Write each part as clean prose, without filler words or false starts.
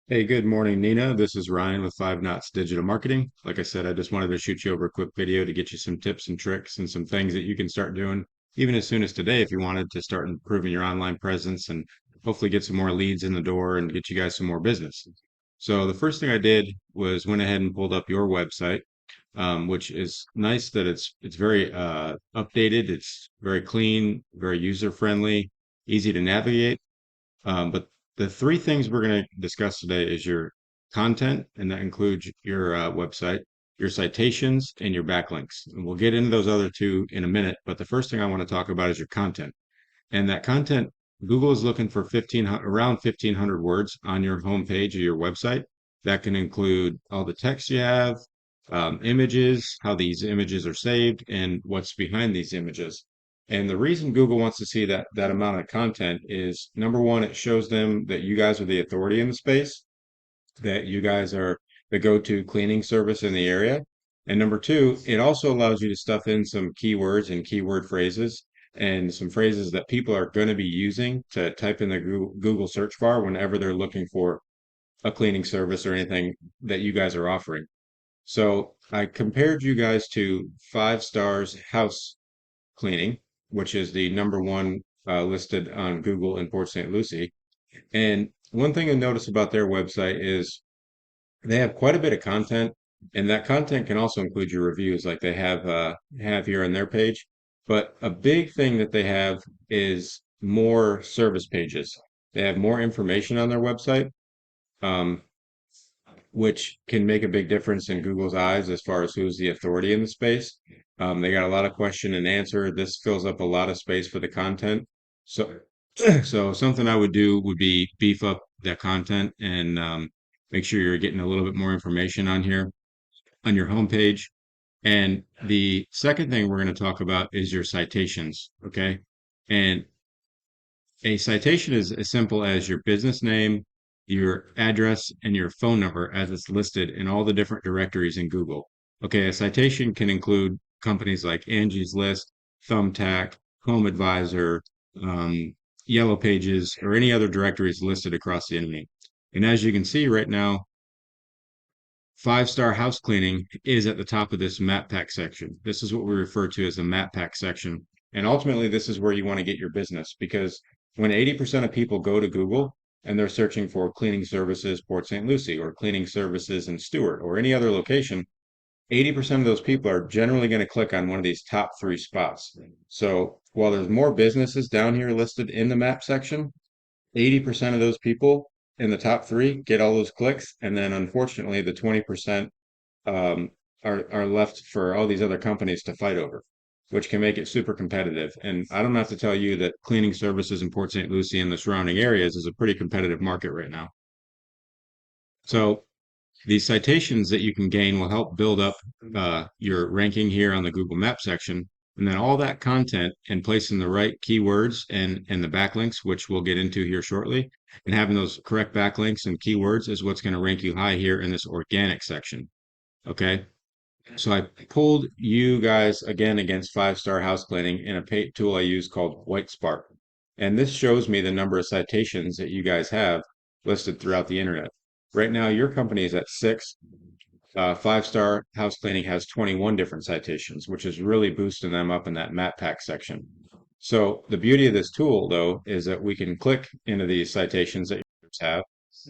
Hey, good morning, Nina. This is Ryan with Five Knots Digital Marketing. Like I said, I just wanted to shoot you over a quick video to get you some tips and tricks and some things that you can start doing even as soon as today if you wanted to start improving your online presence and hopefully get some more leads in the door and get you guys some more business. So the first thing I did was went ahead and pulled up your website, which is nice that it's very updated. It's very clean, very user friendly, easy to navigate. But the three things we're going to discuss today is your content, and that includes your website, your citations, and your backlinks. And we'll get into those other two in a minute. But the first thing I want to talk about is your content. And that content, Google is looking for around 1,500 words on your homepage of your website. That can include all the text you have, images, how these images are saved, and what's behind these images. And the reason Google wants to see that amount of content is number one, it shows them that you guys are the authority in the space, that you guys are the go-to cleaning service in the area. And number two, it also allows you to stuff in some keywords and keyword phrases and some phrases that people are going to be using to type in the Google search bar whenever they're looking for a cleaning service or anything that you guys are offering. So I compared you guys to Five Stars House Cleaning, which is the number one listed on Google in Port St. Lucie. And one thing I noticed about their website is they have quite a bit of content, and that content can also include your reviews, like they have here on their page. But a big thing that they have is more service pages. They have more information on their website, um, which can make a big difference in Google's eyes as far as who's the authority in the space. They got a lot of question and answer. This fills up a lot of space for the content. So, so something I would do would be beef up that content and make sure you're getting a little bit more information on here on your homepage. And the second thing we're going to talk about is your citations. Okay. And a citation is as simple as your business name, your address, and your phone number as it's listed in all the different directories in Google. Okay, a citation can include companies like Angie's List, Thumbtack, Home Advisor, um, Yellow Pages, or any other directories listed across the internet. And as you can see right now, Five Star House Cleaning is at the top of this map pack section. This is what we refer to as the map pack section. And ultimately, this is where you want to get your business because when 80% of people go to Google and they're searching for cleaning services Port St. Lucie or cleaning services in Stewart or any other location, 80% of those people are generally going to click on one of these top three spots. So while there's more businesses down here listed in the map section, 80% of those people in the top three get all those clicks, and then unfortunately, the 20% um, are left for all these other companies to fight over, which can make it super competitive. And I don't have to tell you that cleaning services in Port St. Lucie and the surrounding areas is a pretty competitive market right now. So these citations that you can gain will help build up your ranking here on the Google Maps section. And then all that content and placing the right keywords and the backlinks, which we'll get into here shortly, and having those correct backlinks and keywords is what's going to rank you high here in this organic section. Okay. So I pulled you guys again against Five Star House Cleaning in a paid tool I use called White Spark. And this shows me the number of citations that you guys have listed throughout the internet. Right now, your company is at six. Five Star House Cleaning has 21 different citations, which is really boosting them up in that map pack section. So the beauty of this tool, though, is that we can click into these citations that you have.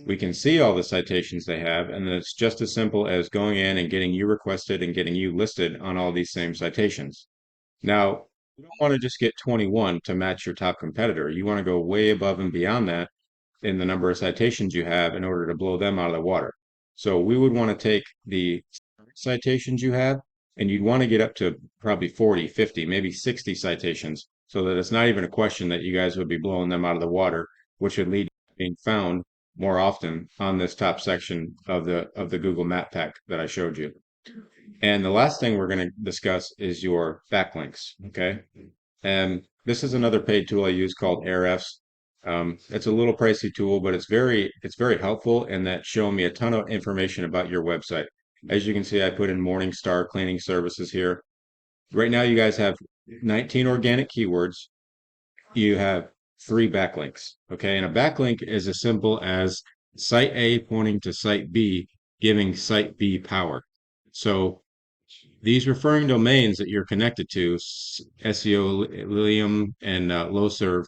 We can see all the citations they have, and then it's just as simple as going in and getting you requested and getting you listed on all these same citations. Now, you don't want to just get 21 to match your top competitor. You want to go way above and beyond that in the number of citations you have in order to blow them out of the water. So we would want to take the citations you have and you'd want to get up to probably 40, 50, maybe 60 citations so that it's not even a question that you guys would be blowing them out of the water, which would lead to being found more often on this top section of the Google Map Pack that I showed you. And the last thing we're going to discuss is your backlinks. Okay. And this is another paid tool I use called Ahrefs. It's a little pricey tool, but it's very helpful in that showing me a ton of information about your website. As you can see, I put in Morningstar cleaning services here. Right now, you guys have 19 organic keywords. You have three backlinks. Okay, and a backlink is as simple as site A pointing to site B, giving site B power. So these referring domains that you're connected to, SEO, Lilium, and Loserv,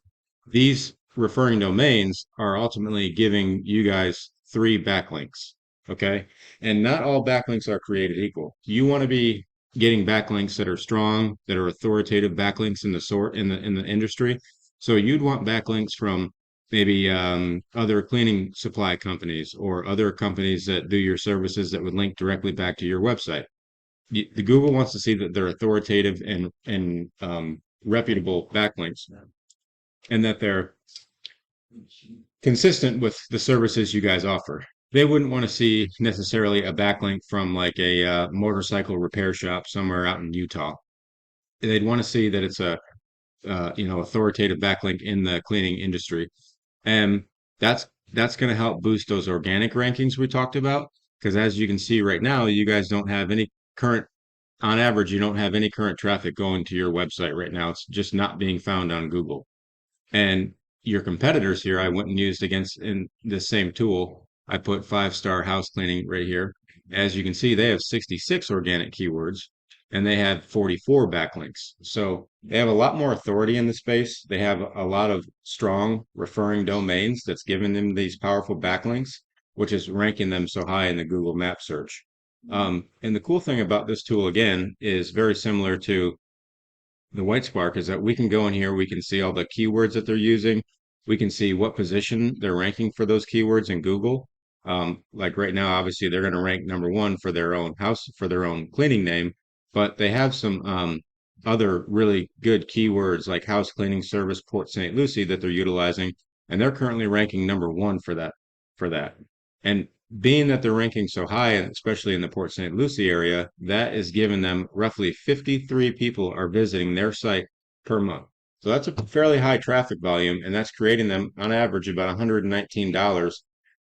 these referring domains are ultimately giving you guys three backlinks. Okay. And not all backlinks are created equal. You want to be getting backlinks that are strong, that are authoritative backlinks in the sort in the industry. So you'd want backlinks from maybe other cleaning supply companies or other companies that do your services that would link directly back to your website. The Google wants to see that they're authoritative and reputable backlinks, and that they're consistent with the services you guys offer. They wouldn't want to see necessarily a backlink from like a motorcycle repair shop somewhere out in Utah. They'd want to see that it's a authoritative backlink in the cleaning industry, and that's going to help boost those organic rankings we talked about. Because as you can see right now, you guys don't have any current on average, you don't have any current traffic going to your website right now. It's just not being found on Google. And your competitors here, I went and used against in the same tool. I put 5-star house cleaning right here. As you can see, they have 66 organic keywords and they have 44 backlinks. So they have a lot more authority in the space. They have a lot of strong referring domains that's giving them these powerful backlinks, which is ranking them so high in the Google Map search. And the cool thing about this tool again is very similar to the White Spark is that we can go in here, we can see all the keywords that they're using. We can see what position they're ranking for those keywords in Google. Like right now, obviously they're going to rank number one for their own house, for their own cleaning name, but they have some other really good keywords like house cleaning service Port St. Lucie that they're utilizing, and they're currently ranking number one for that. And being that they're ranking so high, especially in the Port St. Lucie area, that is giving them roughly 53 people are visiting their site per month. So that's a fairly high traffic volume, and that's creating them on average about $119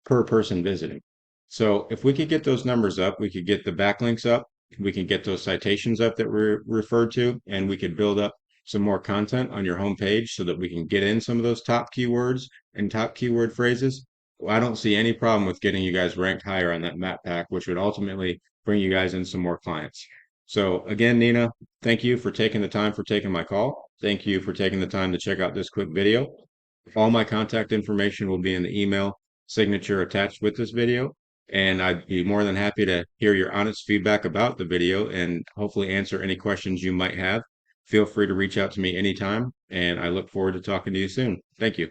per person visiting. So if we could get those numbers up, we could get the backlinks up, we can get those citations up that were referred to, and we could build up some more content on your homepage so that we can get in some of those top keywords and top keyword phrases. Well, I don't see any problem with getting you guys ranked higher on that map pack, which would ultimately bring you guys in some more clients. So again, Nina, thank you for taking the time for taking my call. Thank you for taking the time to check out this quick video. All my contact information will be in the email signature attached with this video. And I'd be more than happy to hear your honest feedback about the video and hopefully answer any questions you might have. Feel free to reach out to me anytime, and I look forward to talking to you soon. Thank you.